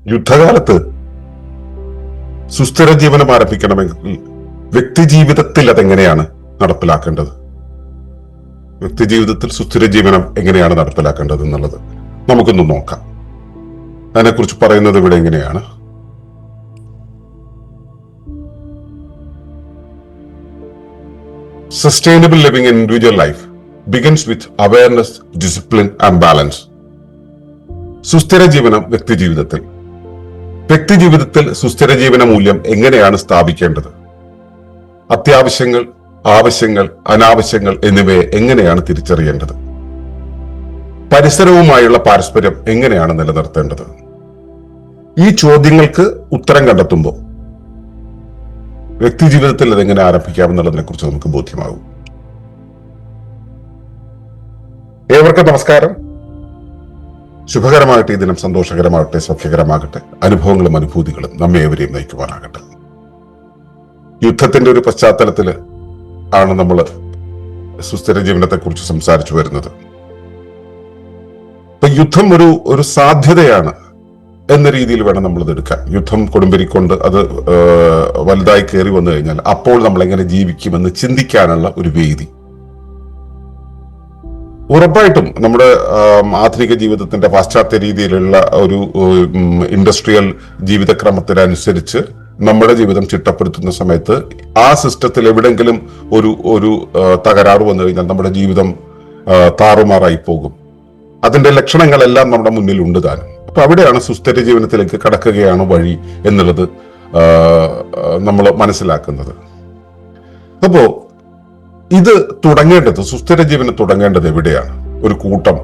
യുദ്ധകാലത്ത് സുസ്ഥിര ജീവനം ആരംഭിക്കണമെങ്കിൽ വ്യക്തി ജീവിതത്തിൽ അതെങ്ങനെയാണ് നടപ്പിലാക്കേണ്ടത്, വ്യക്തി ജീവിതത്തിൽ സുസ്ഥിര ജീവനം എങ്ങനെയാണ് നടപ്പിലാക്കേണ്ടത് എന്നുള്ളത് നമുക്കൊന്ന് നോക്കാം. അതിനെക്കുറിച്ച് പറയുന്നത് ഇവിടെ എങ്ങനെയാണ്. Sustainable living in individual life begins with awareness, discipline and balance. സുസ്ഥിര ജീവനം വ്യക്തി ജീവിതത്തിൽ സുസ്ഥിര ജീവന മൂല്യം എങ്ങനെയാണ് സ്ഥാപിക്കേണ്ടത്, അത്യാവശ്യങ്ങൾ, ആവശ്യങ്ങൾ, അനാവശ്യങ്ങൾ എന്നിവയെ എങ്ങനെയാണ് തിരിച്ചറിയേണ്ടത്, പരിസരവുമായുള്ള പാരസ്പര്യം എങ്ങനെയാണ് നിലനിർത്തേണ്ടത്, ഈ ചോദ്യങ്ങൾക്ക് ഉത്തരം കണ്ടെത്തുമ്പോൾ വ്യക്തി ജീവിതത്തിൽ അതെങ്ങനെ ആരംഭിക്കാമെന്നുള്ളതിനെ കുറിച്ച് നമുക്ക് ബോധ്യമാകും. ഏവർക്കും നമസ്കാരം. ശുഭകരമാകട്ടെ ഈ ദിനം, സന്തോഷകരമാകട്ടെ, സൗഖ്യകരമാകട്ടെ, അനുഭവങ്ങളും അനുഭൂതികളും നമ്മെ ഏവരെയും നയിക്കുവാനാകട്ടെ. യുദ്ധത്തിന്റെ ഒരു പശ്ചാത്തലത്തിൽ ആണ് നമ്മൾ സുസ്ഥിര ജീവനത്തെ കുറിച്ച് സംസാരിച്ചു വരുന്നത്. അപ്പൊ യുദ്ധം ഒരു സാധ്യതയാണ് എന്ന രീതിയിൽ വേണം നമ്മൾ ഇത് എടുക്കാൻ. യുദ്ധം കൊടുമ്പിരിക്കൊണ്ട് അത് വലുതായി കയറി വന്നു കഴിഞ്ഞാൽ അപ്പോൾ നമ്മൾ എങ്ങനെ ജീവിക്കുമെന്ന് ചിന്തിക്കാനുള്ള ഒരു വേദി. ഉറപ്പായിട്ടും നമ്മുടെ ആധുനിക ജീവിതത്തിന്റെ പാശ്ചാത്യ രീതിയിലുള്ള ഒരു ഇൻഡസ്ട്രിയൽ ജീവിതക്രമത്തിനനുസരിച്ച് നമ്മുടെ ജീവിതം ചിട്ടപ്പെടുത്തുന്ന സമയത്ത് ആ സിസ്റ്റത്തിൽ എവിടെങ്കിലും ഒരു തകരാറ് വന്നു കഴിഞ്ഞാൽ നമ്മുടെ ജീവിതം താറുമാറായി പോകും. അതിന്റെ ലക്ഷണങ്ങളെല്ലാം നമ്മുടെ മുന്നിൽ ഉണ്ട് താനും. അപ്പൊ അവിടെയാണ് സുസ്ഥിര ജീവനത്തിലേക്ക് കടക്കുകയാണ് വഴി എന്നുള്ളത് നമ്മൾ മനസ്സിലാക്കുന്നത്. അപ്പോ ഇത് തുടങ്ങേണ്ടത്, സുസ്ഥിര ജീവനം തുടങ്ങേണ്ടത് എവിടെയാണ്? ഒരു കൂട്ടം,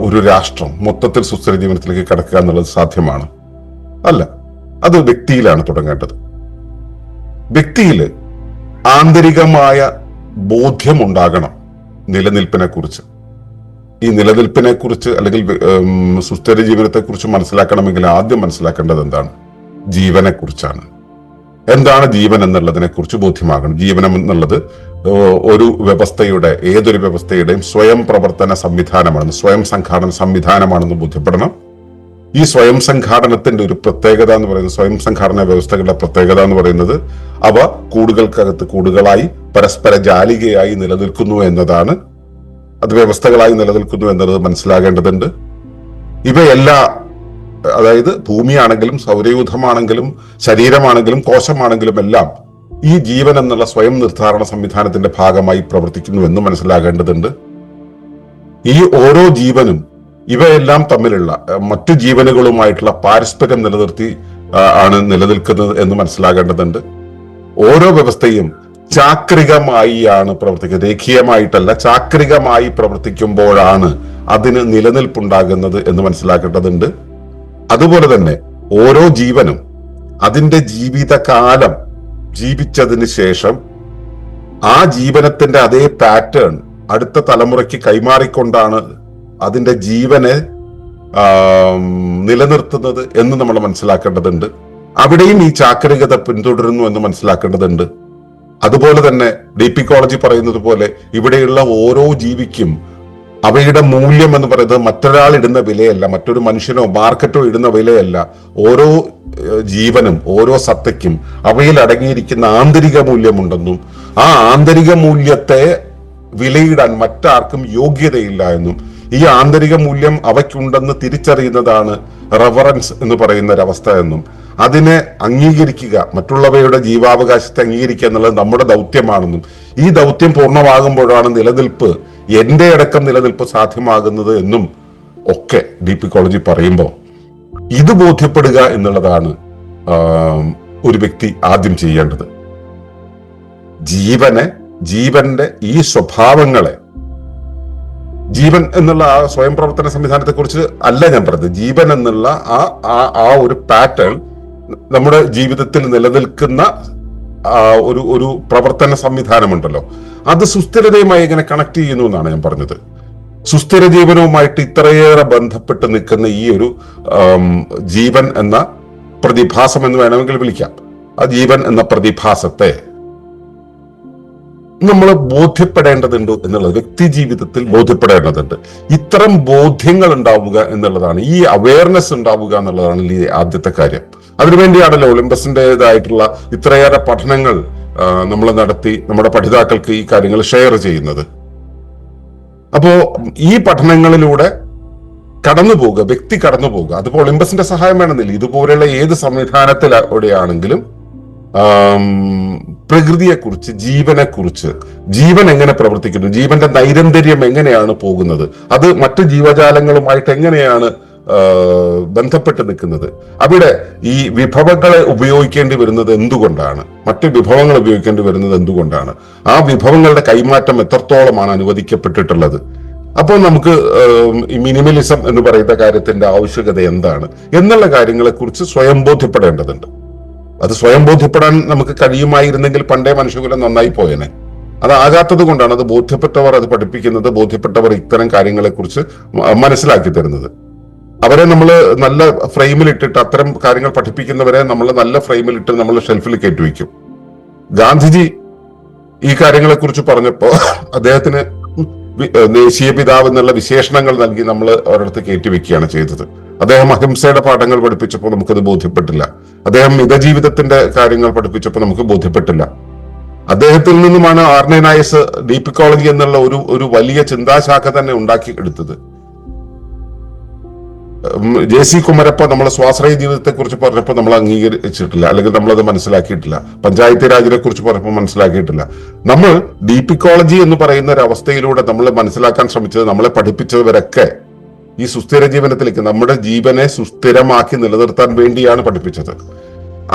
ഒരു രാഷ്ട്രം മൊത്തത്തിൽ സുസ്ഥിര ജീവനത്തിലേക്ക് കടക്കുക എന്നുള്ളത് സാധ്യമാണ്? അല്ല, അത് വ്യക്തിയിലാണ് തുടങ്ങേണ്ടത്. വ്യക്തിയിൽ ആന്തരികമായ ബോധ്യമുണ്ടാകണം നിലനിൽപ്പിനെ കുറിച്ച്. ഈ നിലനിൽപ്പിനെ കുറിച്ച് അല്ലെങ്കിൽ സുസ്ഥിര ജീവനത്തെ കുറിച്ച് മനസ്സിലാക്കണമെങ്കിൽ ആദ്യം മനസ്സിലാക്കേണ്ടത് എന്താണ്? ജീവനെ കുറിച്ചാണ്. എന്താണ് ജീവൻ എന്നുള്ളതിനെ കുറിച്ച് ബോധ്യമാകണം. ജീവനം എന്നുള്ളത് ഒരു വ്യവസ്ഥയുടെ, ഏതൊരു വ്യവസ്ഥയുടെയും സ്വയം പ്രവർത്തന സംവിധാനമാണെന്ന്, സ്വയം സംഘാടന സംവിധാനമാണെന്ന് ബോധ്യപ്പെടണം. ഈ സ്വയം സംഘാടനത്തിന്റെ ഒരു പ്രത്യേകത എന്ന് പറയുന്നത്, സ്വയം സംഘാടന വ്യവസ്ഥകളുടെ പ്രത്യേകത എന്ന് പറയുന്നത് അവ കൂടുകൾക്കകത്ത് കൂടുകളായി പരസ്പര ജാലികയായി നിലനിൽക്കുന്നു എന്നതാണ്. അത് വ്യവസ്ഥകളായി നിലനിൽക്കുന്നു എന്നത് മനസ്സിലാകേണ്ടതുണ്ട്. ഇവയെല്ലാം, അതായത് ഭൂമിയാണെങ്കിലും സൗരയൂഥമാണെങ്കിലും ശരീരമാണെങ്കിലും കോശമാണെങ്കിലും എല്ലാം ഈ ജീവൻ എന്നുള്ള സ്വയം നിർദ്ധാരണ സംവിധാനത്തിന്റെ ഭാഗമായി പ്രവർത്തിക്കുന്നു എന്ന് മനസ്സിലാകേണ്ടതുണ്ട്. ഈ ഓരോ ജീവനും ഇവയെല്ലാം തമ്മിലുള്ള മറ്റു ജീവനുകളുമായിട്ടുള്ള പാരസ്പര്യം നിലനിർത്തി ആണ് നിലനിൽക്കുന്നത് എന്ന് മനസ്സിലാകേണ്ടതുണ്ട്. ഓരോ വ്യവസ്ഥയും ചാക്രികമായി ആണ് പ്രവർത്തിക്കുന്നത്, രേഖീയമായിട്ടല്ല, ചാക്രികമായി പ്രവർത്തിക്കുമ്പോഴാണ് അതിന് നിലനിൽപ്പുണ്ടാകുന്നത് എന്ന് മനസ്സിലാക്കേണ്ടതുണ്ട്. അതുപോലെ തന്നെ ഓരോ ജീവനും അതിന്റെ ജീവിതകാലം ജീവിച്ചതിന് ശേഷം ആ ജീവനത്തിന്റെ അതേ പാറ്റേൺ അടുത്ത തലമുറയ്ക്ക് കൈമാറിക്കൊണ്ടാണ് അതിന്റെ ജീവനെ നിലനിർത്തുന്നത് എന്ന് നമ്മൾ മനസ്സിലാക്കേണ്ടതുണ്ട്. അവിടെയും ഈ ചാക്രികത പിന്തുടരുന്നു എന്ന് മനസ്സിലാക്കേണ്ടതുണ്ട്. അതുപോലെ തന്നെ ഡീപ്പിക്കോളജി പറയുന്നത് പോലെ ഇവിടെയുള്ള ഓരോ ജീവിക്കും അവയുടെ മൂല്യം എന്ന് പറയുന്നത് മറ്റൊരാൾ ഇടുന്ന വിലയല്ല, മറ്റൊരു മനുഷ്യനോ മാർക്കറ്റോ ഇടുന്ന വിലയല്ല. ഓരോ ജീവനും ഓരോ സത്തയ്ക്കും അവയിൽ അടങ്ങിയിരിക്കുന്ന ആന്തരിക മൂല്യമുണ്ടെന്നും ആ ആന്തരിക മൂല്യത്തെ വിലയിടാൻ മറ്റാർക്കും യോഗ്യതയില്ല എന്നും ഈ ആന്തരിക മൂല്യം അവയ്ക്കുണ്ടെന്ന് തിരിച്ചറിയുന്നതാണ് റെവറൻസ് എന്ന് പറയുന്ന ഒരവസ്ഥ എന്നും അതിനെ അംഗീകരിക്കുക, മറ്റുള്ളവയുടെ ജീവാവകാശത്തെ അംഗീകരിക്കുക എന്നുള്ളത് നമ്മുടെ ദൗത്യമാണെന്നും ഈ ദൗത്യം പൂർണ്ണമാകുമ്പോഴാണ് നിലനിൽപ്പ്, എന്റെ അടക്കം നിലനിൽപ്പ് സാധ്യമാകുന്നത് എന്നും ഒക്കെ ഡീപ്പിക്കോളജി പറയുമ്പോൾ ഇത് ബോധ്യപ്പെടുക എന്നുള്ളതാണ് ഒരു വ്യക്തി ആദ്യം ചെയ്യേണ്ടത്. ജീവന്റെ ഈ സ്വഭാവങ്ങളെ, ജീവൻ എന്നുള്ള ആ സ്വയം പ്രവർത്തന സംവിധാനത്തെ കുറിച്ച് അല്ല ഞാൻ പറഞ്ഞത്, ജീവൻ എന്നുള്ള ആ ഒരു പാറ്റേൺ നമ്മുടെ ജീവിതത്തിൽ നിലനിൽക്കുന്ന ഒരു പ്രവർത്തന സംവിധാനമുണ്ടല്ലോ, അത് സുസ്ഥിരതയുമായി എങ്ങനെ കണക്ട് ചെയ്യുന്നു എന്നാണ് ഞാൻ പറഞ്ഞത്. സുസ്ഥിര ജീവനവുമായിട്ട് ഇത്രയേറെ ബന്ധപ്പെട്ട് നിൽക്കുന്ന ഈ ഒരു ജീവൻ എന്ന പ്രതിഭാസം എന്ന് വേണമെങ്കിൽ വിളിക്കാം. ആ ജീവൻ എന്ന പ്രതിഭാസത്തെ നമ്മൾ ബോധ്യപ്പെടേണ്ടതുണ്ട് എന്നുള്ളത്, വ്യക്തി ജീവിതത്തിൽ ബോധ്യപ്പെടേണ്ടതുണ്ട്. ഇത്തരം ബോധ്യങ്ങൾ ഉണ്ടാവുക എന്നുള്ളതാണ്, ഈ അവയർനെസ് ഉണ്ടാവുക എന്നുള്ളതാണ് ഈ ആദ്യത്തെ കാര്യം. അതിനുവേണ്ടിയാണല്ലോ ഒളിമ്പസിന്റേതായിട്ടുള്ള ഇത്രയേറെ പഠനങ്ങൾ നമ്മൾ നടത്തി നമ്മുടെ പഠിതാക്കൾക്ക് ഈ കാര്യങ്ങൾ ഷെയർ ചെയ്യുന്നത്. അപ്പോ ഈ പഠനങ്ങളിലൂടെ കടന്നു പോവുക, വ്യക്തി കടന്നു പോവുക. അതിപ്പോ ഒളിമ്പസിന്റെ സഹായം വേണമെന്നില്ല, ഇതുപോലെയുള്ള ഏത് സംവിധാനത്തിലൂടെയാണെങ്കിലും പ്രകൃതിയെക്കുറിച്ച്, ജീവനെക്കുറിച്ച്, ജീവൻ എങ്ങനെ പ്രവർത്തിക്കുന്നു, ജീവന്റെ നൈരന്തര്യം എങ്ങനെയാണ് പോകുന്നത്, അത് മറ്റു ജീവജാലങ്ങളുമായിട്ട് എങ്ങനെയാണ് ബന്ധപ്പെട്ട് നിൽക്കുന്നത്, അവിടെ ഈ വിഭവങ്ങളെ ഉപയോഗിക്കേണ്ടി വരുന്നത് എന്തുകൊണ്ടാണ്, മറ്റു വിഭവങ്ങൾ ഉപയോഗിക്കേണ്ടി വരുന്നത് എന്തുകൊണ്ടാണ്, ആ വിഭവങ്ങളുടെ കൈമാറ്റം എത്രത്തോളമാണ് അനുവദിക്കപ്പെട്ടിട്ടുള്ളത്. അപ്പോൾ നമുക്ക് മിനിമലിസം എന്ന് പറയുന്ന കാര്യത്തിന്റെ ആവശ്യകത എന്താണ് എന്നുള്ള കാര്യങ്ങളെ കുറിച്ച് സ്വയം ബോധ്യപ്പെടേണ്ടതുണ്ട്. അത് സ്വയം ബോധ്യപ്പെടാൻ നമുക്ക് കഴിയുമായിരുന്നെങ്കിൽ പണ്ടേ മനുഷ്യകുലം നന്നായി പോയേനെ. അതാകാത്തത് കൊണ്ടാണ് അത് ബോധ്യപ്പെട്ടവർ അത് പഠിപ്പിക്കുന്നത്, ബോധ്യപ്പെട്ടവർ ഇത്തരം കാര്യങ്ങളെ കുറിച്ച് മനസ്സിലാക്കി തരുന്നത്. അവരെ നമ്മൾ നല്ല ഫ്രെയിമിലിട്ടിട്ട്, അത്തരം കാര്യങ്ങൾ പഠിപ്പിക്കുന്നവരെ നമ്മൾ നല്ല ഫ്രെയിമിലിട്ട് നമ്മൾ ഷെൽഫിൽ കയറ്റിവെക്കും. ഗാന്ധിജി ഈ കാര്യങ്ങളെ കുറിച്ച് പറഞ്ഞപ്പോ അദ്ദേഹത്തിന് ദേശീയ പിതാവ് എന്നുള്ള വിശേഷണങ്ങൾ നൽകി നമ്മൾ ഒരിടത്ത് കയറ്റിവെക്കുകയാണ് ചെയ്തത്. അദ്ദേഹം അഹിംസയുടെ പാഠങ്ങൾ പഠിപ്പിച്ചപ്പോൾ നമുക്കത് ബോധ്യപ്പെട്ടില്ല. അദ്ദേഹം മിതജീവിതത്തിന്റെ കാര്യങ്ങൾ പഠിപ്പിച്ചപ്പോൾ നമുക്ക് ബോധ്യപ്പെട്ടില്ല. അദ്ദേഹത്തിൽ നിന്നുമാണ് ആർണനായസ് ഡീപ് ഇക്കോളജി എന്നുള്ള ഒരു വലിയ ചിന്താശാഖ തന്നെ ഉണ്ടാക്കി എടുത്തത്. JC കുമരപ്പ നമ്മൾ സ്വാശ്രയ ജീവിതത്തെ കുറിച്ച് പറഞ്ഞപ്പോൾ നമ്മൾ അംഗീകരിച്ചിട്ടില്ല, അല്ലെങ്കിൽ നമ്മളത് മനസ്സിലാക്കിയിട്ടില്ല. പഞ്ചായത്ത് രാജിനെ കുറിച്ച് പറഞ്ഞപ്പോൾ മനസ്സിലാക്കിയിട്ടില്ല. നമ്മൾ ഡീപ് ഇക്കോളജി എന്ന് പറയുന്ന ഒരു അവസ്ഥയിലൂടെ നമ്മൾ മനസ്സിലാക്കാൻ ശ്രമിച്ചത്, നമ്മളെ പഠിപ്പിച്ചവരൊക്കെ ഈ സുസ്ഥിര ജീവനത്തിലേക്ക്, നമ്മുടെ ജീവനെ സുസ്ഥിരമാക്കി നിലനിർത്താൻ വേണ്ടിയാണ് പഠിപ്പിച്ചത്.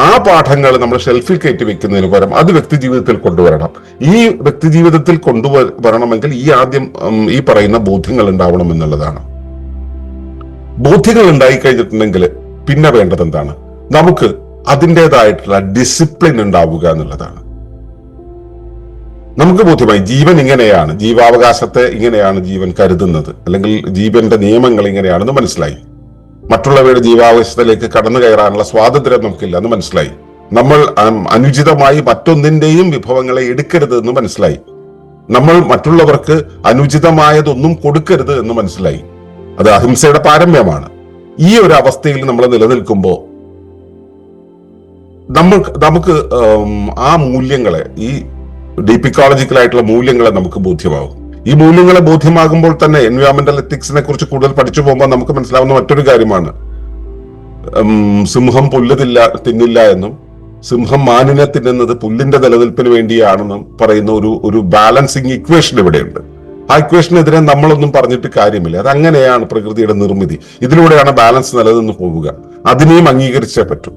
ആ പാഠങ്ങൾ നമ്മൾ ഷെൽഫിൽ കയറ്റി വെക്കുന്നതിന് പകരം അത് വ്യക്തി ജീവിതത്തിൽ കൊണ്ടുവരണം. ഈ വ്യക്തി ജീവിതത്തിൽ കൊണ്ടുവരണമെങ്കിൽ ആദ്യം ഈ പറയുന്ന ബോധ്യങ്ങൾ ഉണ്ടാവണം എന്നുള്ളതാണ്. ബോധ്യങ്ങൾ ഉണ്ടായി കഴിഞ്ഞിട്ടുണ്ടെങ്കിൽ പിന്നെ വേണ്ടത് എന്താണ്? നമുക്ക് അതിൻ്റെതായിട്ടുള്ള ഡിസിപ്ലിൻ ഉണ്ടാവുക എന്നുള്ളതാണ്. നമുക്ക് ബോധ്യമായി ജീവൻ ഇങ്ങനെയാണ്, ജീവാവകാശത്തെ ഇങ്ങനെയാണ് ജീവൻ കരുതുന്നത്, അല്ലെങ്കിൽ ജീവന്റെ നിയമങ്ങൾ ഇങ്ങനെയാണെന്ന് മനസ്സിലായി. മറ്റുള്ളവരുടെ ജീവാവകാശത്തിലേക്ക് കടന്നു കയറാനുള്ള സ്വാതന്ത്ര്യം നമുക്കില്ല എന്ന് മനസ്സിലായി. നമ്മൾ അനുചിതമായി മറ്റൊന്നിന്റെയും വിഭവങ്ങളെ എടുക്കരുത് എന്ന് മനസ്സിലായി. നമ്മൾ മറ്റുള്ളവർക്ക് അനുചിതമായതൊന്നും കൊടുക്കരുത് എന്ന് മനസ്സിലായി. അത് അഹിംസയുടെ പാരമ്യമാണ്. ഈ ഒരു അവസ്ഥയിൽ നമ്മൾ നിലനിൽക്കുമ്പോൾ നമുക്ക് ആ മൂല്യങ്ങളെ, ഈ ഡീപ് ഇക്കോളജിക്കലായിട്ടുള്ള മൂല്യങ്ങളെ നമുക്ക് ബോധ്യമാകും. ഈ മൂല്യങ്ങളെ ബോധ്യമാകുമ്പോൾ തന്നെ എൻവയോൺമെന്റൽ എത്തിക്സിനെ കുറിച്ച് കൂടുതൽ പഠിച്ചു പോകുമ്പോൾ നമുക്ക് മനസ്സിലാവുന്ന മറ്റൊരു കാര്യമാണ്, സിംഹം പുല്ല് തിന്നില്ല എന്നും സിംഹം മാനിനെ തിന്നുന്നത് പുല്ലിന്റെ നിലനിൽപ്പിന് വേണ്ടിയാണെന്നും പറയുന്ന ഒരു ബാലൻസിങ് ഇക്വേഷൻ ഇവിടെയുണ്ട്. ആ ഇക്വേഷനെതിരെ നമ്മളൊന്നും പറഞ്ഞിട്ട് കാര്യമില്ല. അത് അങ്ങനെയാണ് പ്രകൃതിയുടെ നിർമ്മിതി. ഇതിലൂടെയാണ് ബാലൻസ് നിലനിന്ന് പോവുക. അതിനെയും അംഗീകരിച്ചേ പറ്റൂ.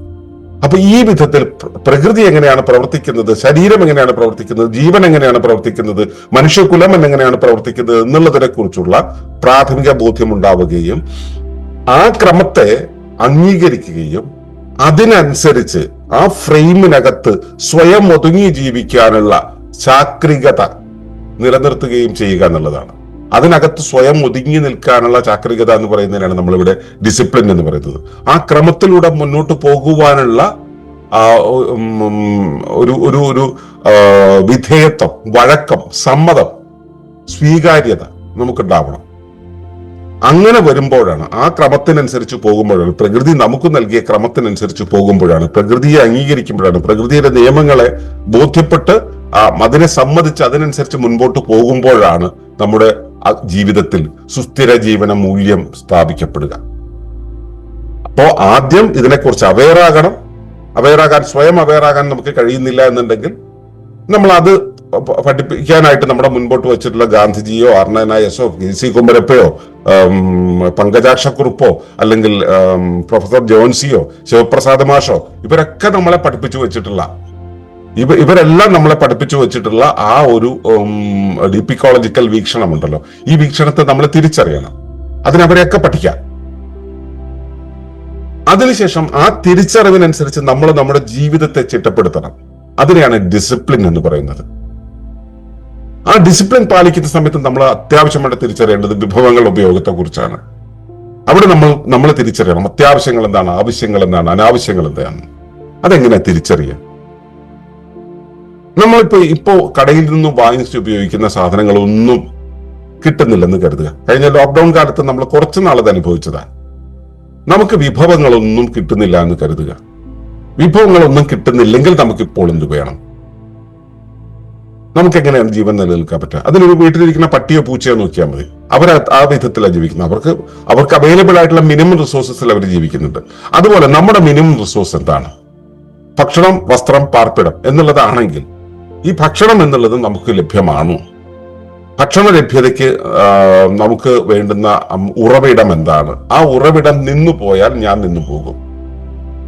അപ്പൊ ഈ വിധത്തിൽ പ്രകൃതി എങ്ങനെയാണ് പ്രവർത്തിക്കുന്നത്, ശരീരം എങ്ങനെയാണ് പ്രവർത്തിക്കുന്നത്, ജീവൻ എങ്ങനെയാണ് പ്രവർത്തിക്കുന്നത്, മനുഷ്യകുലം എങ്ങനെയാണ് പ്രവർത്തിക്കുന്നത് എന്നുള്ളതിനെ കുറിച്ചുള്ള പ്രാഥമിക ബോധ്യം ഉണ്ടാവുകയും ആ ക്രമത്തെ അംഗീകരിക്കുകയും അതിനനുസരിച്ച് ആ ഫ്രെയിമിനകത്ത് സ്വയം ഒതുങ്ങി ജീവിക്കാനുള്ള ചാക്രികത നിലനിർത്തുകയും ചെയ്യുക എന്നുള്ളതാണ്. അതിനകത്ത് സ്വയം ഒതുങ്ങി നിൽക്കാനുള്ള ചാക്രികത എന്ന് പറയുന്നതിനാണ് നമ്മളിവിടെ ഡിസിപ്ലിൻ എന്ന് പറയുന്നത്. ആ ക്രമത്തിലൂടെ മുന്നോട്ട് പോകുവാനുള്ള ഒരു വിധേയത്വം, വഴക്കം, സമ്മതം, സ്വീകാര്യത നമുക്കുണ്ടാവണം. അങ്ങനെ വരുമ്പോഴാണ്, ആ ക്രമത്തിനനുസരിച്ച് പോകുമ്പോഴാണ്, പ്രകൃതി നമുക്ക് നൽകിയ ക്രമത്തിനനുസരിച്ച് പോകുമ്പോഴാണ്, പ്രകൃതിയെ അംഗീകരിക്കുമ്പോഴാണ്, പ്രകൃതിയുടെ നിയമങ്ങളെ ബോധ്യപ്പെട്ട് അതിനെ സമ്മതിച്ച് അതിനനുസരിച്ച് മുൻപോട്ട് പോകുമ്പോഴാണ് നമ്മുടെ ജീവിതത്തിൽ സുസ്ഥിര ജീവന മൂല്യം സ്ഥാപിക്കപ്പെടുക. അപ്പോ ആദ്യം ഇതിനെക്കുറിച്ച് അവെയറാകാൻ സ്വയം അവെയറാകാൻ നമുക്ക് കഴിയുന്നില്ല എന്നുണ്ടെങ്കിൽ നമ്മൾ അത് പഠിപ്പിക്കാനായിട്ട് നമ്മുടെ മുൻപോട്ട് വെച്ചിട്ടുള്ള ഗാന്ധിജിയോ ആർണനായസോ JC കുമരപ്പയോ പങ്കജാക്ഷക്കുറുപ്പോ അല്ലെങ്കിൽ പ്രൊഫസർ ജോൺസിയോ ശിവപ്രസാദ് മാഷോ ഇവരൊക്കെ നമ്മളെ പഠിപ്പിച്ചു വെച്ചിട്ടുള്ള ഇവരെല്ലാം നമ്മളെ പഠിപ്പിച്ചു വെച്ചിട്ടുള്ള ആ ഒരു ഡീപ് ഇക്കോളജിക്കൽ വീക്ഷണമുണ്ടല്ലോ, ഈ വീക്ഷണത്തെ നമ്മൾ തിരിച്ചറിയണം. അതിനവരെയൊക്കെ പഠിക്കാം. അതിനുശേഷം ആ തിരിച്ചറിവിനനുസരിച്ച് നമ്മൾ നമ്മുടെ ജീവിതത്തെ ചിട്ടപ്പെടുത്തണം. അതിനെയാണ് ഡിസിപ്ലിൻ എന്ന് പറയുന്നത്. ആ ഡിസിപ്ലിൻ പാലിക്കുന്ന സമയത്ത് നമ്മൾ അത്യാവശ്യമായിട്ട് തിരിച്ചറിയേണ്ടത് വിഭവങ്ങളുടെ ഉപയോഗത്തെ കുറിച്ചാണ്. അവിടെ നമ്മൾ തിരിച്ചറിയണം അത്യാവശ്യങ്ങൾ എന്താണ്, ആവശ്യങ്ങൾ എന്താണ്, അനാവശ്യങ്ങൾ എന്താണ്. അതെങ്ങനെ തിരിച്ചറിയാം? ഇപ്പോ കടയിൽ നിന്നും വാങ്ങിച്ച് ഉപയോഗിക്കുന്ന സാധനങ്ങളൊന്നും കിട്ടുന്നില്ലെന്ന് കരുതുക. കഴിഞ്ഞ ലോക്ക്ഡൌൺ കാലത്ത് നമ്മൾ കുറച്ചു നാളത് അനുഭവിച്ചതാണ്. നമുക്ക് വിഭവങ്ങളൊന്നും കിട്ടുന്നില്ല എന്ന് കരുതുക. വിഭവങ്ങളൊന്നും കിട്ടുന്നില്ലെങ്കിൽ നമുക്ക് ഇപ്പോൾ എന്ത് വേണം? നമുക്ക് എങ്ങനെയാണ് ജീവൻ നിലനിൽക്കാൻ പറ്റുക? അതിനൊരു വീട്ടിലിരിക്കുന്ന പട്ടിയോ പൂച്ചയോ നോക്കിയാൽ മതി. അവർ ആ വിധത്തിലാണ് ജീവിക്കുന്നത്. അവർക്ക് അവൈലബിൾ ആയിട്ടുള്ള മിനിമം റിസോഴ്സസിൽ അവർ ജീവിക്കുന്നുണ്ട്. അതുപോലെ നമ്മുടെ മിനിമം റിസോഴ്സ് എന്താണ്? ഭക്ഷണം, വസ്ത്രം, പാർപ്പിടം എന്നുള്ളതാണെങ്കിൽ ഈ ഭക്ഷണം എന്നുള്ളത് നമുക്ക് ലഭ്യമാണോ? ഭക്ഷണ ലഭ്യതയ്ക്ക് നമുക്ക് വേണ്ടുന്ന ഉറവിടം എന്താണ്? ആ ഉറവിടം നിന്നു പോയാൽ ഞാൻ നിന്നു പോകും.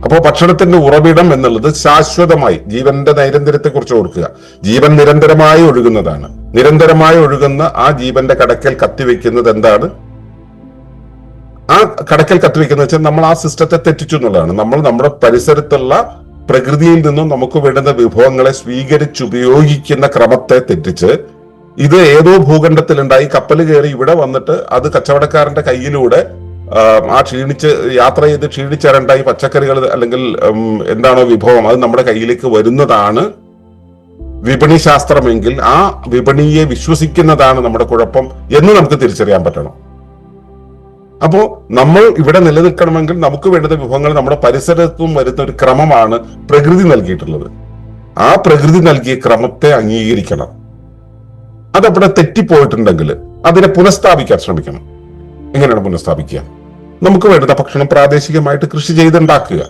അപ്പോൾ ഭക്ഷണത്തിന്റെ ഉറവിടം എന്നുള്ളത് ശാശ്വതമായി ജീവന്റെ നൈരന്തര്യത്തെ കുറിച്ച് ഓർക്കുക. ജീവൻ നിരന്തരമായി ഒഴുകുന്നതാണ്. നിരന്തരമായി ഒഴുകുന്ന ആ ജീവന്റെ കടക്കൽ കത്തിവെക്കുന്നത് എന്താണ്? ആ കടക്കൽ കത്തിവെക്കുന്ന വെച്ചാൽ നമ്മൾ ആ സിസ്റ്റത്തെ തെറ്റിച്ചു എന്നുള്ളതാണ്. നമ്മൾ നമ്മുടെ പരിസരത്തുള്ള പ്രകൃതിയിൽ നിന്നും നമുക്ക് വേണ്ടുന്ന വിഭവങ്ങളെ സ്വീകരിച്ചുപയോഗിക്കുന്ന ക്രമത്തെ തെറ്റിച്ച് ഇത് ഏതോ ഭൂഖണ്ഡത്തിലുണ്ടായി കപ്പൽ കയറി ഇവിടെ വന്നിട്ട് അത് കച്ചവടക്കാരന്റെ കയ്യിലൂടെ ആ യാത്ര ചെയ്ത് ക്ഷീണിച്ചിറണ്ടായി പച്ചക്കറികൾ അല്ലെങ്കിൽ എന്താണോ വിഭവം അത് നമ്മുടെ കയ്യിലേക്ക് വരുന്നതാണ് വിപണി ശാസ്ത്രമെങ്കിൽ ആ വിപണിയെ വിശ്വസിക്കുന്നതാണ് നമ്മുടെ കുഴപ്പം എന്ന് നമുക്ക് തിരിച്ചറിയാൻ പറ്റണം. അപ്പോ നമ്മൾ ഇവിടെ നിലനിൽക്കണമെങ്കിൽ നമുക്ക് വേണ്ടുന്ന വിഭവങ്ങൾ നമ്മുടെ പരിസരത്തും വരുന്ന ഒരു ക്രമമാണ് പ്രകൃതി നൽകിയിട്ടുള്ളത്. ആ പ്രകൃതി നൽകിയ ക്രമത്തെ അംഗീകരിക്കണം. അതവിടെ തെറ്റിപ്പോയിട്ടുണ്ടെങ്കിൽ അതിനെ പുനഃസ്ഥാപിക്കാൻ ശ്രമിക്കണം. എങ്ങനെയാണ് പുനഃസ്ഥാപിക്കുക? നമുക്ക് വേണ്ടുന്ന ഭക്ഷണം പ്രാദേശികമായിട്ട് കൃഷി ചെയ്തുണ്ടാക്കുക.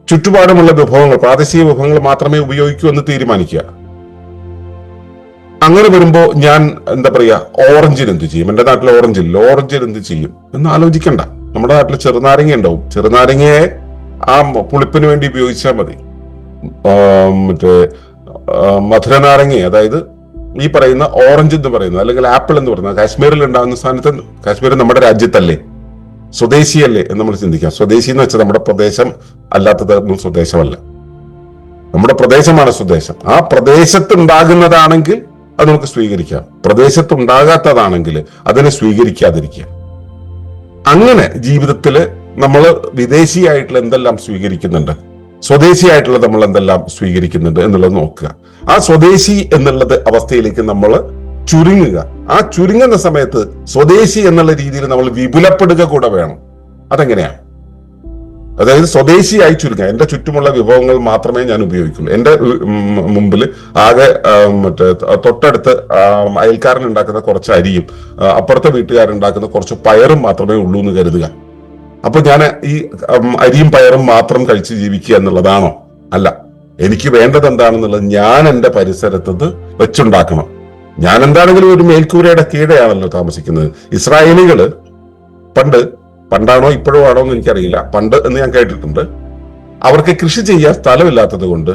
ചുറ്റുപാടുമുള്ള വിഭവങ്ങൾ, പ്രാദേശിക വിഭവങ്ങൾ മാത്രമേ ഉപയോഗിക്കൂ എന്ന് തീരുമാനിക്കുക. അങ്ങനെ വരുമ്പോ ഞാൻ എന്താ പറയാ, ഓറഞ്ചിന് എന്ത് ചെയ്യും? എന്റെ നാട്ടിൽ ഓറഞ്ചിന് എന്ത് ചെയ്യും എന്ന് ആലോചിക്കണ്ട. നമ്മുടെ നാട്ടിൽ ചെറുനാരങ്ങ ഉണ്ടാവും. ചെറുനാരങ്ങയെ ആ പുളിപ്പിന് വേണ്ടി ഉപയോഗിച്ചാൽ മതി. മറ്റേ മധുരനാരങ്ങ, അതായത് ഈ പറയുന്ന ഓറഞ്ച് എന്ന് പറയുന്നത് അല്ലെങ്കിൽ ആപ്പിൾ എന്ന് പറയുന്നത് കാശ്മീരിൽ ഉണ്ടാകുന്ന സ്ഥാനത്ത്, കാശ്മീർ നമ്മുടെ രാജ്യത്തല്ലേ, സ്വദേശിയല്ലേ എന്ന് നമ്മൾ ചിന്തിക്കാം. സ്വദേശി എന്ന് വെച്ചാൽ നമ്മുടെ പ്രദേശം അല്ലാത്തതൊന്നും സ്വദേശമല്ല, നമ്മുടെ പ്രദേശമാണ് സ്വദേശം. ആ പ്രദേശത്ത് ഉണ്ടാകുന്നതാണെങ്കിൽ അത് നമുക്ക് സ്വീകരിക്കാം. പ്രദേശത്ത് ഉണ്ടാകാത്തതാണെങ്കിൽ അതിനെ സ്വീകരിക്കാതിരിക്കുക. അങ്ങനെ ജീവിതത്തില് നമ്മൾ വിദേശിയായിട്ടുള്ള എന്തെല്ലാം സ്വീകരിക്കുന്നുണ്ട്, സ്വദേശിയായിട്ടുള്ള നമ്മൾ എന്തെല്ലാം സ്വീകരിക്കുന്നുണ്ട് എന്നുള്ളത് നോക്കുക. ആ സ്വദേശി എന്നുള്ളത് അവസ്ഥയിലേക്ക് നമ്മൾ ചുരുങ്ങുക. ആ ചുരുങ്ങുന്ന സമയത്ത് സ്വദേശി എന്നുള്ള രീതിയിൽ നമ്മൾ വിപുലപ്പെടുക കൂടെ വേണം. അതെങ്ങനെയാണ്? അതായത് സ്വദേശിയായി ചുരുങ്ങുക. എന്റെ ചുറ്റുമുള്ള വിഭവങ്ങൾ മാത്രമേ ഞാൻ ഉപയോഗിക്കുള്ളൂ. എന്റെ മുമ്പിൽ ആകെ തൊട്ടടുത്ത് അയൽക്കാരൻ ഉണ്ടാക്കുന്ന കുറച്ച് അരിയും അപ്പുറത്തെ വീട്ടുകാരുണ്ടാക്കുന്ന കുറച്ച് പയറും മാത്രമേ ഉള്ളൂ എന്ന് കരുതുക. അപ്പൊ ഞാൻ ഈ അരിയും പയറും മാത്രം കഴിച്ച് ജീവിക്കുക എന്നുള്ളതാണോ? അല്ല. എനിക്ക് വേണ്ടത് എന്താണെന്നുള്ളത് ഞാൻ എന്റെ പരിസരത്ത് വെച്ചുണ്ടാക്കണം. ഞാൻ എന്താണെങ്കിലും ഒരു മേൽക്കൂരയുടെ കീഴെയാണല്ലോ താമസിക്കുന്നത്. ഇസ്രായേലികള് പണ്ടാണോ ഇപ്പോഴും ആണോ എന്ന് എനിക്കറിയില്ല, പണ്ട് എന്ന് ഞാൻ കേട്ടിട്ടുണ്ട്, അവർക്ക് കൃഷി ചെയ്യാൻ സ്ഥലമില്ലാത്തത് കൊണ്ട്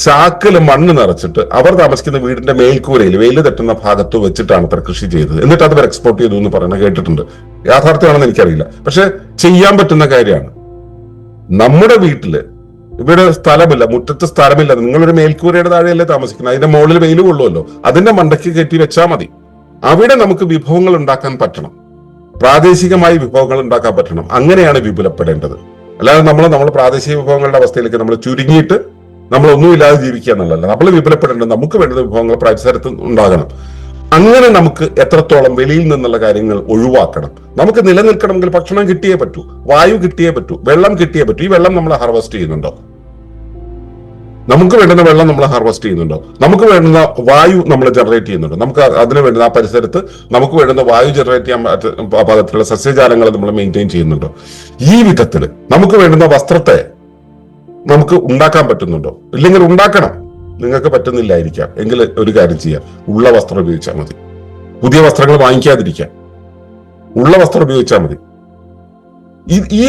ചാക്കില് മണ്ണ് നിറച്ചിട്ട് അവർ താമസിക്കുന്ന വീടിന്റെ മേൽക്കൂരയിൽ വെയിൽ തട്ടുന്ന ഭാഗത്ത് വെച്ചിട്ടാണ് അത്ര കൃഷി ചെയ്തത്. എന്നിട്ട് അത് എക്സ്പോർട്ട് ചെയ്തു എന്ന് പറയുന്നത് കേട്ടിട്ടുണ്ട്. യാഥാർത്ഥ്യമാണെന്ന് എനിക്കറിയില്ല, പക്ഷെ ചെയ്യാൻ പറ്റുന്ന കാര്യമാണ്. നമ്മുടെ വീട്ടില് ഇവിടെ സ്ഥലമില്ല, മുറ്റത്ത് സ്ഥലമില്ല, നിങ്ങളൊരു മേൽക്കൂരയുടെ താഴെയല്ലേ താമസിക്കുന്നത്, അതിന്റെ മുകളിൽ വെയിൽ കൊള്ളുമല്ലോ, അതിന്റെ മണ്ടയ്ക്ക് കയറ്റി വെച്ചാൽ മതി. അവിടെ നമുക്ക് വിഭവങ്ങൾ ഉണ്ടാക്കാൻ പറ്റണം, പ്രാദേശികമായി വിഭവങ്ങൾ ഉണ്ടാക്കാൻ പറ്റണം. അങ്ങനെയാണ് വിപുലപ്പെടേണ്ടത്. അല്ലാതെ നമ്മൾ പ്രാദേശിക വിഭവങ്ങളുടെ അവസ്ഥയിലേക്ക് നമ്മൾ ചുരുങ്ങിയിട്ട് നമ്മളൊന്നുമില്ലാതെ ജീവിക്കുക എന്നുള്ളതല്ല. നമ്മൾ വിപുലപ്പെടേണ്ടത് നമുക്ക് വേണ്ടുന്ന വിഭവങ്ങൾ പരിസരത്ത് ഉണ്ടാകണം. അങ്ങനെ നമുക്ക് എത്രത്തോളം വെളിയിൽ നിന്നുള്ള കാര്യങ്ങൾ ഒഴിവാക്കണം. നമുക്ക് നിലനിൽക്കണമെങ്കിൽ ഭക്ഷണം കിട്ടിയേ പറ്റൂ, വായു കിട്ടിയേ പറ്റൂ, വെള്ളം കിട്ടിയേ പറ്റൂ. ഈ വെള്ളം നമ്മൾ ഹാർവെസ്റ്റ് ചെയ്യുന്നുണ്ടോ? നമുക്ക് വേണ്ടുന്ന വെള്ളം നമ്മൾ ഹാർവെസ്റ്റ് ചെയ്യുന്നുണ്ടോ? നമുക്ക് വേണ്ടുന്ന വായു നമ്മൾ ജനറേറ്റ് ചെയ്യുന്നുണ്ടോ? നമുക്ക് അതിന് വേണ്ടുന്ന ആ പരിസരത്ത് നമുക്ക് വേണ്ടുന്ന വായു ജനറേറ്റ് ചെയ്യാൻ പാകത്തിലുള്ള സസ്യജാലങ്ങൾ നമ്മൾ മെയിൻറ്റെയിൻ ചെയ്യുന്നുണ്ടോ? ഈ വിധത്തിൽ നമുക്ക് വേണ്ടുന്ന വസ്ത്രത്തെ നമുക്ക് ഉണ്ടാക്കാൻ പറ്റുന്നുണ്ടോ? ഇല്ലെങ്കിൽ ഉണ്ടാക്കണം. നിങ്ങൾക്ക് പറ്റുന്നില്ലായിരിക്കാം, എങ്കിൽ ഒരു കാര്യം ചെയ്യാം, ഉള്ള വസ്ത്രം ഉപയോഗിച്ചാൽ മതി. പുതിയ വസ്ത്രങ്ങൾ വാങ്ങിക്കാതിരിക്കാം, ഉള്ള വസ്ത്രം ഉപയോഗിച്ചാൽ മതി. ഈ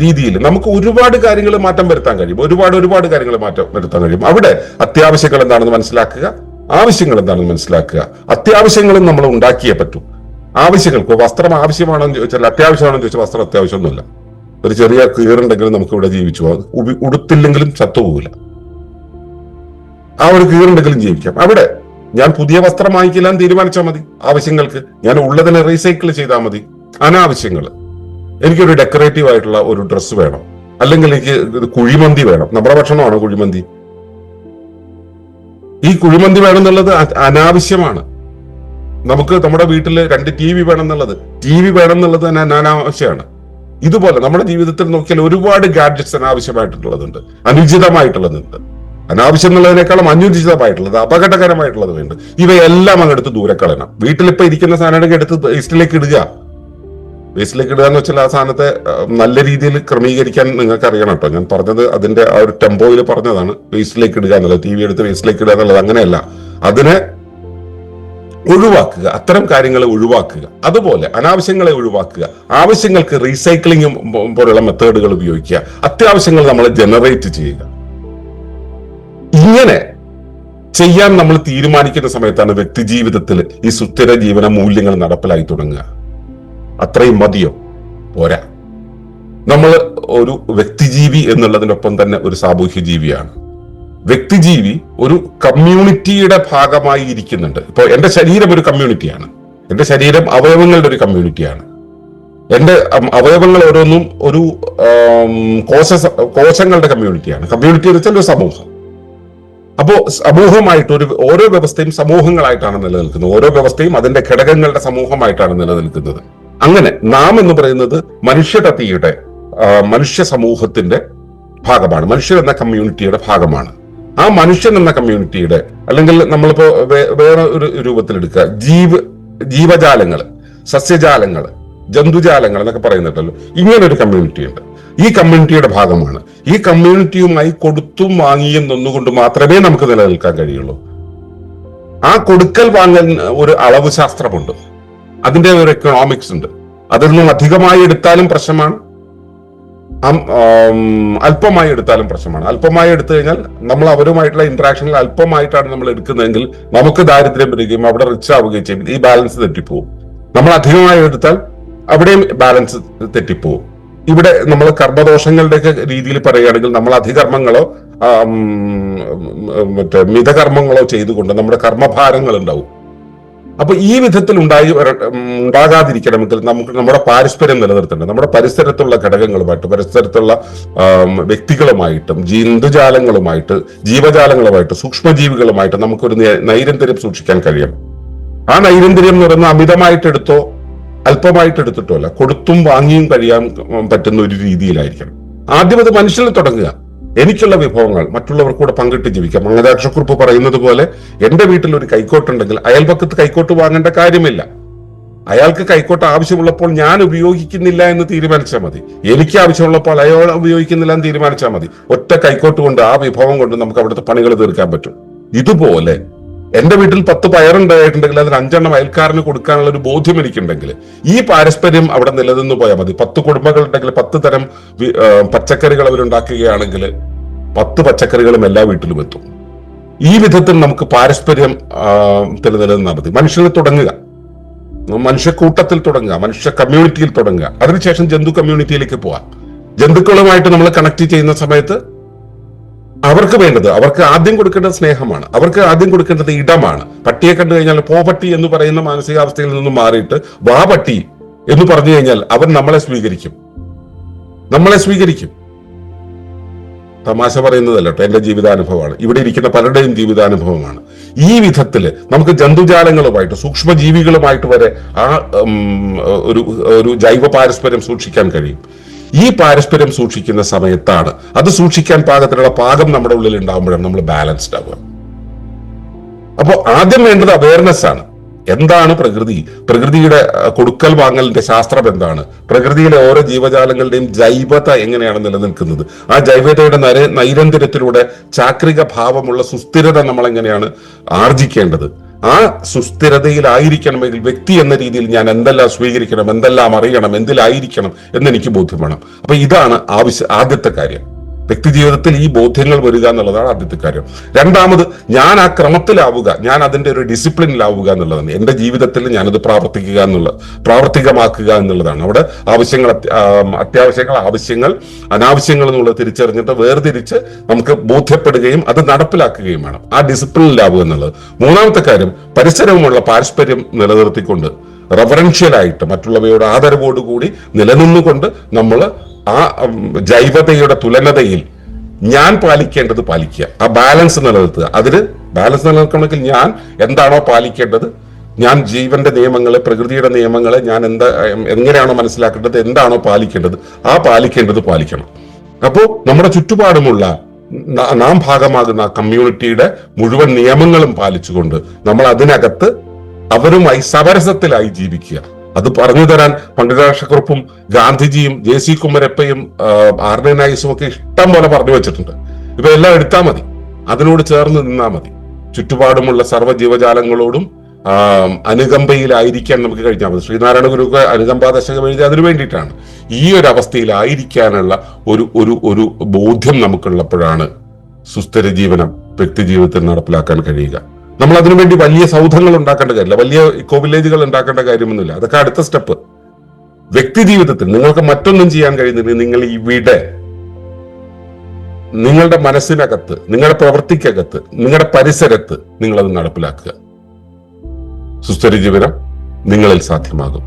രീതിയിൽ നമുക്ക് ഒരുപാട് കാര്യങ്ങൾ മാറ്റം വരുത്താൻ കഴിയും. ഒരുപാട് കാര്യങ്ങൾ മാറ്റം വരുത്താൻ കഴിയും. അവിടെ അത്യാവശ്യങ്ങൾ എന്താണെന്ന് മനസ്സിലാക്കുക, ആവശ്യങ്ങൾ എന്താണെന്ന് മനസ്സിലാക്കുക. അത്യാവശ്യങ്ങളും നമ്മൾ ഉണ്ടാക്കിയേ പറ്റൂ. ആവശ്യങ്ങൾക്ക് വസ്ത്രം ആവശ്യമാണോ എന്ന് ചോദിച്ചാൽ, അത്യാവശ്യമാണോ എന്ന് ചോദിച്ചാൽ വസ്ത്രം അത്യാവശ്യമൊന്നുമില്ല. ഒരു ചെറിയ കീറുണ്ടെങ്കിലും നമുക്ക് ഇവിടെ ജീവിച്ചു പോകാം, ഉടുത്തില്ലെങ്കിലും ചത്തുപോകില്ല. ആ ഒരു കീറുണ്ടെങ്കിലും ജീവിക്കാം. അവിടെ ഞാൻ പുതിയ വസ്ത്രം വാങ്ങിക്കില്ല എന്ന് തീരുമാനിച്ചാൽ മതി. ആവശ്യങ്ങൾക്ക് ഞാൻ ഉള്ളതിനെ റീസൈക്കിൾ ചെയ്താൽ മതി. അനാവശ്യങ്ങൾ, എനിക്കൊരു ഡെക്കറേറ്റീവ് ആയിട്ടുള്ള ഒരു ഡ്രസ്സ് വേണം, അല്ലെങ്കിൽ എനിക്ക് കുഴിമന്തി വേണം. നമ്മുടെ ഭക്ഷണമാണ് കുഴിമന്തി. ഈ കുഴിമന്തി വേണമെന്നുള്ളത് അനാവശ്യമാണ്. നമുക്ക് നമ്മുടെ വീട്ടിൽ 2 TV വേണം എന്നുള്ളത് തന്നെ അനാവശ്യമാണ്. ഇതുപോലെ നമ്മുടെ ജീവിതത്തിൽ നോക്കിയാൽ ഒരുപാട് ഗാഡ്ജറ്റ്സ് അനാവശ്യമായിട്ടുള്ളതുണ്ട്, അനുചിതമായിട്ടുള്ളതുണ്ട്. അനാവശ്യം എന്നുള്ളതിനേക്കാളും അനുചിതമായിട്ടുള്ളത്, അപകടകരമായിട്ടുള്ളത് വേണ്ട. ഇവയെല്ലാം അങ്ങെടുത്ത് ദൂരെ കളയണം. വീട്ടിലിപ്പോ ഇരിക്കുന്ന സാധനങ്ങൾ എടുത്ത് വേസ്റ്റിലേക്ക് ഇടുക എന്ന് വെച്ചാൽ ആ സാധനത്തെ നല്ല രീതിയിൽ ക്രമീകരിക്കാൻ നിങ്ങൾക്ക് അറിയണം കേട്ടോ. ഞാൻ പറഞ്ഞത് അതിന്റെ ആ ഒരു ടെമ്പോയിൽ പറഞ്ഞതാണ്. വേസ്റ്റിലേക്ക് ഇടുക എന്നുള്ളത്, TV എടുത്ത് വേസ്റ്റിലേക്ക് ഇടുക എന്നുള്ളത് അങ്ങനെയല്ല. അതിനെ ഒഴിവാക്കുക, അത്തരം കാര്യങ്ങളെ ഒഴിവാക്കുക. അതുപോലെ അനാവശ്യങ്ങളെ ഒഴിവാക്കുക. ആവശ്യങ്ങൾക്ക് റീസൈക്ലിംഗ് പോലുള്ള മെത്തേഡുകൾ ഉപയോഗിക്കുക. അത്യാവശ്യങ്ങൾ നമ്മൾ ജനറേറ്റ് ചെയ്യുക. ഇങ്ങനെ ചെയ്യാൻ നമ്മൾ തീരുമാനിക്കുന്ന സമയത്താണ് വ്യക്തി ജീവിതത്തിൽ ഈ സുസ്ഥിര ജീവന മൂല്യങ്ങൾ നടപ്പിലായി തുടങ്ങുക. അത്രയും മതിയോ? പോരാ. നമ്മൾ ഒരു വ്യക്തിജീവി എന്നുള്ളതിനൊപ്പം തന്നെ ഒരു സാമൂഹ്യ ജീവിയാണ്. വ്യക്തിജീവി ഒരു കമ്മ്യൂണിറ്റിയുടെ ഭാഗമായി ഇരിക്കുന്നുണ്ട്. ഇപ്പോൾ എന്റെ ശരീരം ഒരു കമ്മ്യൂണിറ്റിയാണ്. എന്റെ ശരീരം അവയവങ്ങളുടെ ഒരു കമ്മ്യൂണിറ്റിയാണ്. എന്റെ അവയവങ്ങൾ ഓരോന്നും ഒരു കോശങ്ങളുടെ കമ്മ്യൂണിറ്റിയാണ്. കമ്മ്യൂണിറ്റി എന്ന് വെച്ചാൽ ഒരു സമൂഹം. അപ്പോ സമൂഹമായിട്ട് ഓരോ വ്യവസ്ഥയും സമൂഹങ്ങളായിട്ടാണ് നിലനിൽക്കുന്നത്. ഓരോ വ്യവസ്ഥയും അതിന്റെ ഘടകങ്ങളുടെ സമൂഹമായിട്ടാണ് നിലനിൽക്കുന്നത്. അങ്ങനെ നാം എന്ന് പറയുന്നത് മനുഷ്യതയുടെ മനുഷ്യ സമൂഹത്തിന്റെ ഭാഗമാണ്. മനുഷ്യർ എന്ന കമ്മ്യൂണിറ്റിയുടെ ഭാഗമാണ്. ആ മനുഷ്യൻ എന്ന കമ്മ്യൂണിറ്റിയുടെ, അല്ലെങ്കിൽ നമ്മളിപ്പോ വേറെ ഒരു രൂപത്തിലെടുക്കുക, ജീവജാലങ്ങൾ, സസ്യജാലങ്ങൾ, ജന്തുജാലങ്ങൾ എന്നൊക്കെ പറയുന്നുണ്ടല്ലോ. ഇങ്ങനൊരു കമ്മ്യൂണിറ്റി ഉണ്ട്. ഈ കമ്മ്യൂണിറ്റിയുടെ ഭാഗമാണ്. ഈ കമ്മ്യൂണിറ്റിയുമായി കൊടുത്തും വാങ്ങിയും നിന്നുകൊണ്ട് മാത്രമേ നമുക്ക് നിലനിൽക്കാൻ കഴിയുള്ളൂ. ആ കൊടുക്കൽ വാങ്ങൽ ഒരു അളവ് ശാസ്ത്രമുണ്ട്, അതിന്റെ ഒരു എക്കണോമിക്സ് ഉണ്ട്. അതിൽ നിന്നും അധികമായി എടുത്താലും പ്രശ്നമാണ്, അല്പമായി എടുത്താലും പ്രശ്നമാണ്. അല്പമായി എടുത്തു കഴിഞ്ഞാൽ നമ്മൾ അവരുമായിട്ടുള്ള ഇന്ററാക്ഷനിൽ അല്പമായിട്ടാണ് നമ്മൾ എടുക്കുന്നതെങ്കിൽ നമുക്ക് ദാരിദ്ര്യം വരികയും അവിടെ റിച്ച് ആവുകയും ചെയ്യും. ഈ ബാലൻസ് തെറ്റിപ്പോവും. നമ്മൾ അധികമായി എടുത്താൽ അവിടെയും ബാലൻസ് തെറ്റിപ്പോവും. ഇവിടെ നമ്മൾ കർമ്മദോഷങ്ങളുടെയൊക്കെ രീതിയിൽ പറയുകയാണെങ്കിൽ നമ്മൾ അധികർമ്മങ്ങളോ മിതകർമ്മങ്ങളോ ചെയ്തുകൊണ്ട് നമ്മുടെ കർമ്മഭാരങ്ങൾ ഉണ്ടാവും. അപ്പൊ ഈ വിധത്തിൽ ഉണ്ടാകാതിരിക്കണമെങ്കിൽ നമുക്ക് നമ്മുടെ പാരസ്പര്യം നിലനിർത്തേണ്ടത് നമ്മുടെ പരിസരത്തുള്ള ഘടകങ്ങളുമായിട്ട്, പരിസരത്തുള്ള വ്യക്തികളുമായിട്ടും, ജന്തുജാലങ്ങളുമായിട്ട്, ജീവജാലങ്ങളുമായിട്ട്, സൂക്ഷ്മജീവികളുമായിട്ട് നമുക്കൊരു നൈരന്തര്യം സൂക്ഷിക്കാൻ കഴിയണം. ആ നൈരന്തര്യം എന്ന് പറയുന്നത് അമിതമായിട്ടെടുത്തോ അല്പമായിട്ട് എടുത്തിട്ടോ അല്ല, കൊടുത്തും വാങ്ങിയും കഴിയാൻ പറ്റുന്ന ഒരു രീതിയിലായിരിക്കണം. ആദ്യം അത് മനുഷ്യനിൽ തുടങ്ങുക. എനിക്കുള്ള വിഭവങ്ങൾ മറ്റുള്ളവർക്ക് കൂടെ പങ്കിട്ട് ജീവിക്കാം. മംഗലാക്ഷക്കുറിപ്പ് പറയുന്നത് പോലെ എന്റെ വീട്ടിൽ ഒരു കൈക്കോട്ടുണ്ടെങ്കിൽ അയൽപക്കത്ത് കൈക്കോട്ട് വാങ്ങേണ്ട കാര്യമില്ല. അയാൾക്ക് കൈക്കോട്ട് ആവശ്യമുള്ളപ്പോൾ ഞാൻ ഉപയോഗിക്കുന്നില്ല എന്ന് തീരുമാനിച്ചാൽ മതി. എനിക്ക് ആവശ്യമുള്ളപ്പോൾ അയാൾ ഉപയോഗിക്കുന്നില്ല എന്ന് തീരുമാനിച്ചാൽ മതി. ഒറ്റ കൈക്കോട്ട് കൊണ്ട്, ആ വിഭവം കൊണ്ട് നമുക്ക് അവിടുത്തെ പണികൾ തീർക്കാൻ പറ്റും. ഇതുപോലെ എന്റെ വീട്ടിൽ 10 പയറുണ്ടായിട്ടുണ്ടെങ്കിൽ അതിന് 5 എണ്ണം അയൽക്കാരന് കൊടുക്കാനുള്ള ഒരു ബോധ്യം എനിക്കുണ്ടെങ്കിൽ ഈ പാരസ്പര്യം അവിടെ നിലനിന്ന് പോയാൽ മതി. 10 കുടുംബങ്ങൾ ഉണ്ടെങ്കിൽ 10 തരം പച്ചക്കറികൾ അവരുണ്ടാക്കുകയാണെങ്കിൽ 10 പച്ചക്കറികളും എല്ലാ വീട്ടിലും എത്തും. ഈ വിധത്തിൽ നമുക്ക് പാരസ്പര്യം നിലനിന്നാൽ മതി. മനുഷ്യന് തുടങ്ങുക, മനുഷ്യക്കൂട്ടത്തിൽ തുടങ്ങുക, മനുഷ്യ കമ്മ്യൂണിറ്റിയിൽ തുടങ്ങുക. അതിനുശേഷം ജന്തു കമ്മ്യൂണിറ്റിയിലേക്ക് പോവാം. ജന്തുക്കളുമായിട്ട് നമ്മൾ കണക്ട് ചെയ്യുന്ന സമയത്ത് അവർക്ക് വേണ്ടത്, അവർക്ക് ആദ്യം കൊടുക്കേണ്ടത് സ്നേഹമാണ്. അവർക്ക് ആദ്യം കൊടുക്കേണ്ടത് ഇടമാണ്. പട്ടിയെ കണ്ടു കഴിഞ്ഞാൽ പോപട്ടി എന്ന് പറയുന്ന മാനസികാവസ്ഥയിൽ നിന്നും മാറിയിട്ട് വാ പട്ടി എന്ന് പറഞ്ഞു കഴിഞ്ഞാൽ അവൻ നമ്മളെ സ്വീകരിക്കും. തമാശ പറയുന്നതല്ല കേട്ടോ, എന്റെ ജീവിതാനുഭവമാണ്. ഇവിടെ ഇരിക്കുന്ന പലരുടെയും ജീവിതാനുഭവമാണ്. ഈ വിധത്തില് നമുക്ക് ജന്തുജാലങ്ങളുമായിട്ട്, സൂക്ഷ്മജീവികളുമായിട്ട് വരെ ആ ഒരു ജൈവ പാരസ്പര്യം സൂക്ഷിക്കാൻ കഴിയും. ഈ പാരസ്പര്യം സൂക്ഷിക്കുന്ന സമയത്താണ്, അത് സൂക്ഷിക്കാൻ പാകത്തിലുള്ള പാകം നമ്മുടെ ഉള്ളിൽ ഉണ്ടാകുമ്പോഴാണ് നമ്മൾ ബാലൻസ്ഡ് ആവുക. അപ്പോൾ ആദ്യം വേണ്ടത് അവയർനെസ് ആണ്. എന്താണ് പ്രകൃതി, പ്രകൃതിയുടെ കൊടുക്കൽ വാങ്ങലിന്റെ ശാസ്ത്രം എന്താണ്, പ്രകൃതിയിലെ ഓരോ ജീവജാലങ്ങളുടെയും ജൈവത എങ്ങനെയാണ് നിലനിൽക്കുന്നത്, ആ ജൈവതയുടെ നൈരന്തര്യത്തിലൂടെ ചാക്രിക ഭാവമുള്ള സുസ്ഥിരത നമ്മൾ എങ്ങനെയാണ് ആർജിക്കേണ്ടത്, ആ സുസ്ഥിരതയിലായിരിക്കണമെങ്കിൽ വ്യക്തി എന്ന രീതിയിൽ ഞാൻ എന്തെല്ലാം സ്വീകരിക്കണം, എന്തെല്ലാം അറിയണം, എന്തിലായിരിക്കണം എന്നെനിക്ക് ബോധ്യം വേണം. അപ്പൊ ഇതാണ് ആദ്യത്തെ കാര്യം. വ്യക്തി ജീവിതത്തിൽ ഈ ബോധ്യങ്ങൾ വരിക എന്നുള്ളതാണ് ആദ്യത്തെ കാര്യം. രണ്ടാമത്, ഞാൻ ആ ക്രമത്തിലാവുക, ഞാൻ അതിന്റെ ഒരു ഡിസിപ്ലിനിലാവുക എന്നുള്ളതാണ്. എന്റെ ജീവിതത്തിൽ ഞാനത് പ്രാവർത്തികമാക്കുക എന്നുള്ളതാണ്. അവിടെ അത്യാവശ്യങ്ങൾ, ആവശ്യങ്ങൾ, അനാവശ്യങ്ങൾ എന്നുള്ളത് തിരിച്ചറിഞ്ഞിട്ട് വേർതിരിച്ച് നമുക്ക് ബോധ്യപ്പെടുകയും അത് നടപ്പിലാക്കുകയും വേണം. ആ ഡിസിപ്ലിനിലാവുക എന്നുള്ളത്. മൂന്നാമത്തെ കാര്യം, പരിസരവുമുള്ള പാരസ്പര്യം നിലനിർത്തിക്കൊണ്ട് റെഫറൻഷ്യലായിട്ട് മറ്റുള്ളവയോട് ആദരവോടുകൂടി നിലനിന്നുകൊണ്ട് നമ്മൾ ആ ജൈവതയുടെ തുലനതയിൽ ഞാൻ പാലിക്കേണ്ടത് പാലിക്കുക, ആ ബാലൻസ് നിലനിർത്തുക. അതിന് ബാലൻസ് നിലനിൽക്കണമെങ്കിൽ ഞാൻ എന്താണോ പാലിക്കേണ്ടത്, ഞാൻ ജീവന്റെ നിയമങ്ങളെ, പ്രകൃതിയുടെ നിയമങ്ങളെ ഞാൻ എങ്ങനെയാണോ മനസ്സിലാക്കേണ്ടത്, എന്താണോ പാലിക്കേണ്ടത്, ആ പാലിക്കേണ്ടത് പാലിക്കണം. അപ്പോ നമ്മുടെ ചുറ്റുപാടുമുള്ള നാം ഭാഗമാകുന്ന കമ്മ്യൂണിറ്റിയുടെ മുഴുവൻ നിയമങ്ങളും പാലിച്ചുകൊണ്ട് നമ്മൾ അതിനകത്ത് അവരുമായി സമരസത്തിലായി ജീവിക്കുക. അത് പറഞ്ഞു തരാൻ പണ്ഡിതാക്ഷക്കുറുപ്പും ഗാന്ധിജിയും JC കുമരപ്പയും R.D. നായസും ഒക്കെ ഇഷ്ടം പോലെ പറഞ്ഞു വെച്ചിട്ടുണ്ട്. ഇപ്പൊ എല്ലാം എടുത്താൽ മതി, അതിനോട് ചേർന്ന് നിന്നാ മതി. ചുറ്റുപാടുമുള്ള സർവ്വ ജീവജാലങ്ങളോടും അനുകമ്പയിലായിരിക്കാൻ നമുക്ക് കഴിഞ്ഞാൽ മതി. ശ്രീനാരായണ ഗുരുക്ക് അനുകമ്പാ ദശകം എഴുതി അതിനു വേണ്ടിയിട്ടാണ്. ഈ ഒരു അവസ്ഥയിലായിരിക്കാനുള്ള ഒരു ബോധ്യം നമുക്കുള്ളപ്പോഴാണ് സുസ്ഥിര ജീവനം വ്യക്തി ജീവിതത്തിൽ നടപ്പിലാക്കാൻ കഴിയുക. നമ്മൾ അതിനുവേണ്ടി വലിയ സൗധങ്ങൾ ഉണ്ടാക്കേണ്ട കാര്യമില്ല, വലിയ ഇക്കോ വില്ലേജുകൾ ഉണ്ടാക്കേണ്ട കാര്യമൊന്നുമില്ല. അതൊക്കെ അടുത്ത സ്റ്റെപ്പ്. വ്യക്തി ജീവിതത്തിൽ നിങ്ങൾക്ക് മറ്റൊന്നും ചെയ്യാൻ കഴിയുന്നില്ല, നിങ്ങൾ ഇവിടെ നിങ്ങളുടെ മനസ്സിനകത്ത്, നിങ്ങളുടെ പ്രവൃത്തിക്കകത്ത്, നിങ്ങളുടെ പരിസരത്ത് നിങ്ങളത് നടപ്പിലാക്കുക. സുസ്ഥിര ജീവനം നിങ്ങളിൽ സാധ്യമാകും.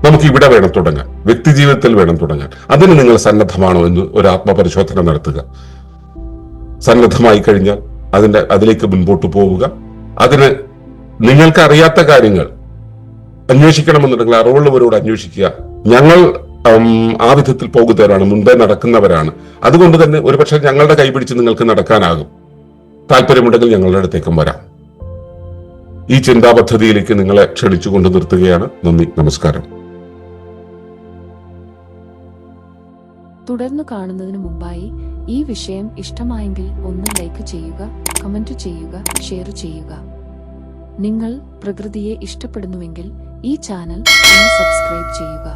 നമുക്ക് ഇവിടെ വേണം തുടങ്ങാൻ, വ്യക്തി ജീവിതത്തിൽ വേണം തുടങ്ങാൻ. അതിന് നിങ്ങൾ സന്നദ്ധമാണോ എന്ന് ഒരു ആത്മപരിശോധന നടത്തുക. സന്നദ്ധമായി കഴിഞ്ഞാൽ അതിലേക്ക് മുൻപോട്ട് പോവുക. അതിന് നിങ്ങൾക്ക് അറിയാത്ത കാര്യങ്ങൾ അന്വേഷിക്കണമെന്നുണ്ടെങ്കിൽ അറിവുള്ളവരോട് അന്വേഷിക്കുക. ഞങ്ങൾ ആ വിധത്തിൽ പോകുന്നവരാണ്, മുൻപേ നടക്കുന്നവരാണ്. അതുകൊണ്ട് തന്നെ ഒരുപക്ഷെ ഞങ്ങളുടെ കൈപിടിച്ച് നിങ്ങൾക്ക് നടക്കാനാകും. താല്പര്യമുണ്ടെങ്കിൽ ഞങ്ങളുടെ അടുത്തേക്കും വരാം. ഈ ചിന്താ പദ്ധതിയിലേക്ക് നിങ്ങളെ ക്ഷണിച്ചുകൊണ്ട് നിർത്തുകയാണ്. നന്ദി, നമസ്കാരം. തുടർന്ന് കാണുന്നതിന് മുമ്പായി ഈ വിഷയം ഇഷ്ടമായെങ്കിൽ ഒന്ന് ലൈക്ക് ചെയ്യുക, കമന്റ് ചെയ്യുക, ഷെയർ ചെയ്യുക. നിങ്ങൾ പ്രകൃതിയെ ഇഷ്ടപ്പെടുന്നുവെങ്കിൽ ഈ ചാനൽ ഒന്ന് സബ്സ്ക്രൈബ് ചെയ്യുക.